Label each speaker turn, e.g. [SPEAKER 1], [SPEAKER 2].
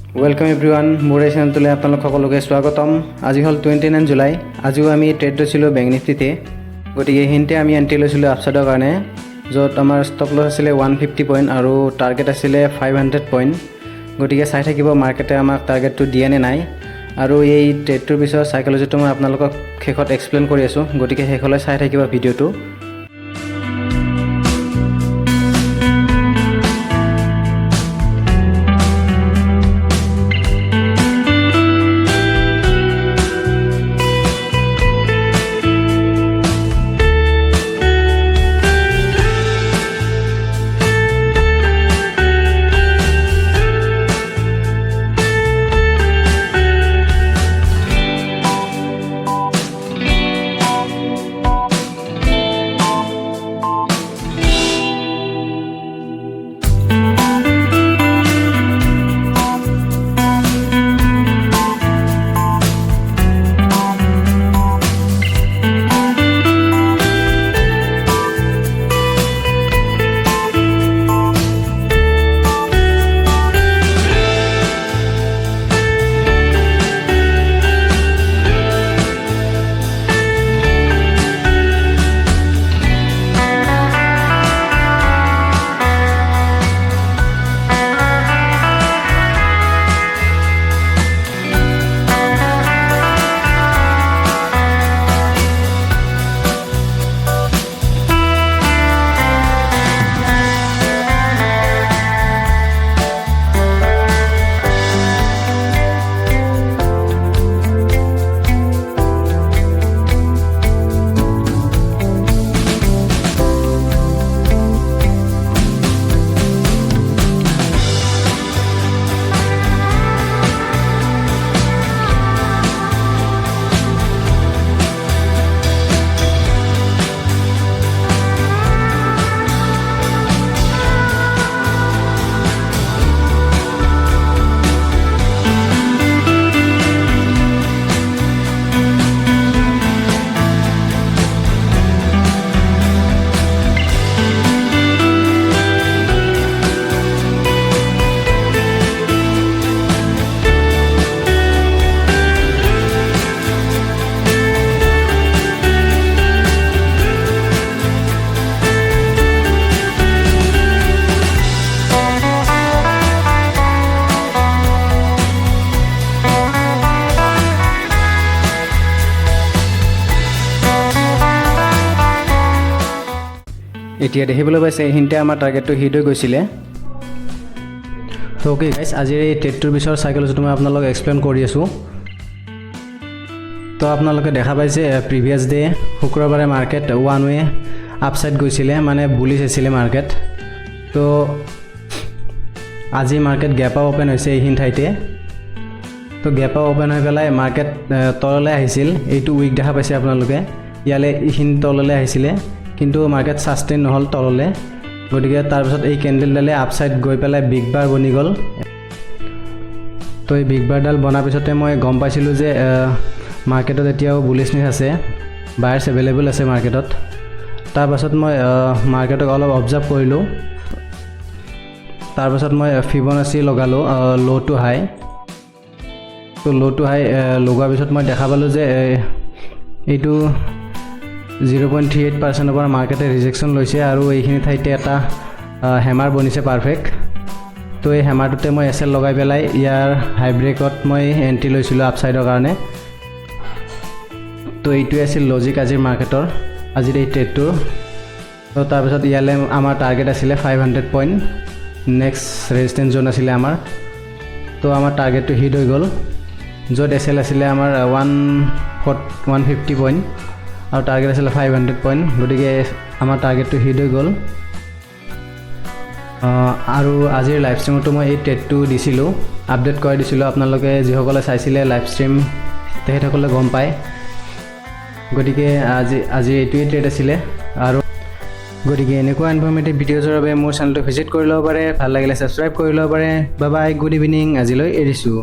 [SPEAKER 1] Welcome everyone मोर channel आपलोक सकलोके स्वागतम। आज हल 29 जुलाई। आजो आम ट्रेड লৈছিলোঁ बेंकनिफ्टीते। गति के हिंते आम एंट्री লৈছিলোঁ आपसाइडर कारण जत आमार स्टप लस आছিলে 150 पॉइंट और टार्गेट आছিলে 500 पॉइंट। गति के चाই থাকিব मार्केटे आमाक टार्गेट दिया ने नाई और ये ट्रेडर पिछर साइकोलॉजी मैं आपलोक शेषत एक्सप्लेन कर आसो। गति के शेषলৈ চাই থাকিব ভিডিওটো। এতিয়া দেখিবলৈ পাইছে হিন্তে আমাৰ টাৰ্গেটটো হিট হৈ গৈছিলে। তো ওকে গাইজ, আজিৰ এই ট্ৰেডটোৰ পিছৰ সাইকোলজিটো মই আপোনালোকক এক্সপ্লেইন কৰি আছোঁ। তো আপোনালোকে দেখা পাইছে প্ৰিভিয়াছ ডে শুক্ৰবাৰে মাৰ্কেট ওৱান ৱে আপসাইড গৈছিলে, মানে বুলিছ আছিলে মাৰ্কেট। তো আজি মাৰ্কেট গেপ আপ ওপেন হৈছে এইখিনি ঠাইতে। তো গেপ আপ ওপেন হৈ পেলাই মাৰ্কেট তললৈ আহিছিল। এইটো উইক দেখা পাইছে আপোনালোকে, ইয়ালে এইখিনি তললৈ আহিছিলে কিন্তু মাৰ্কেট সাস্টেইন নহল তললে। গতিকে তাৰপিছত এই কেন্ডেলডালে আপসাইড গৈ পেলাই বিগ বাৰ বনি গ'ল। তো এই বিগ বাৰডাল বনাৰ পিছতে মই গম পাইছিলোঁ যে মাৰ্কেটত এতিয়াও বুলিছনেছ আছে, বায়াৰ্ছ এভেইলেবল আছে মাৰ্কেটত। তাৰপাছত মই মাৰ্কেটক অলপ অবজাৰ্ভ কৰিলোঁ। তাৰপাছত মই ফিবনাচি লগালোঁ ল' টু হাই। তো ল' টু হাই লগোৱাৰ পিছত মই দেখা পালোঁ যে এইটো 0.38% পৰা মাৰ্কেটে ৰিজেকশ্যন লৈছে আৰু এইখিনি ঠাইতে এটা হেমাৰ বনিছে পাৰফেক্ট। তো এই হেমাৰটোতে মই এসএল লগাই পেলাই ইয়াৰ হাই ব্ৰেকত মই এন্ট্ৰি লৈছিলোঁ আপসাইডৰ কাৰণে। তো এইটোৱে আছিল লজিক আজিৰ মাৰ্কেটৰ, আজিৰ এই ট্ৰেডটোৰ। তো তাৰপিছত ইয়ালে আমাৰ টাৰ্গেট আছিলে 500 পইণ্ট, নেক্সট ৰেজিষ্টেঞ্চ জোন আছিলে আমাৰ। তো আমাৰ টাৰ্গেটটো হিট হৈ গ'ল, য'ত এসএল আছিলে আমাৰ 150 পইণ্ট और टार्गेट आছিলে 500 पॉइंट। गतिके आमार टार्गेट हिट हो गल। और आजिर लाइव स्ट्रीमतो मैं ट्रेडटो दिছিলোঁ, आपडेट कर दिছিলোঁ। आपनालोके जिসকলে চাইছিলে लाइव स्ट्रीम तेखেতসকলে गम पाয়। गतिके আজি এইটোৱে ट्रेड आছিলে। और गतिके এনেকুৱা ইনফৰমেটিভ ভিডিঅ'জৰ বাবে মোৰ চেনেলটো ভিজিট কৰি ল'ব পাৰে। ভাল লাগিলে সাবস্ক্ৰাইব কৰি ল'ব পাৰে। বাই বাই, গুড ইভিনিং, আজিলৈ এৰিছোঁ।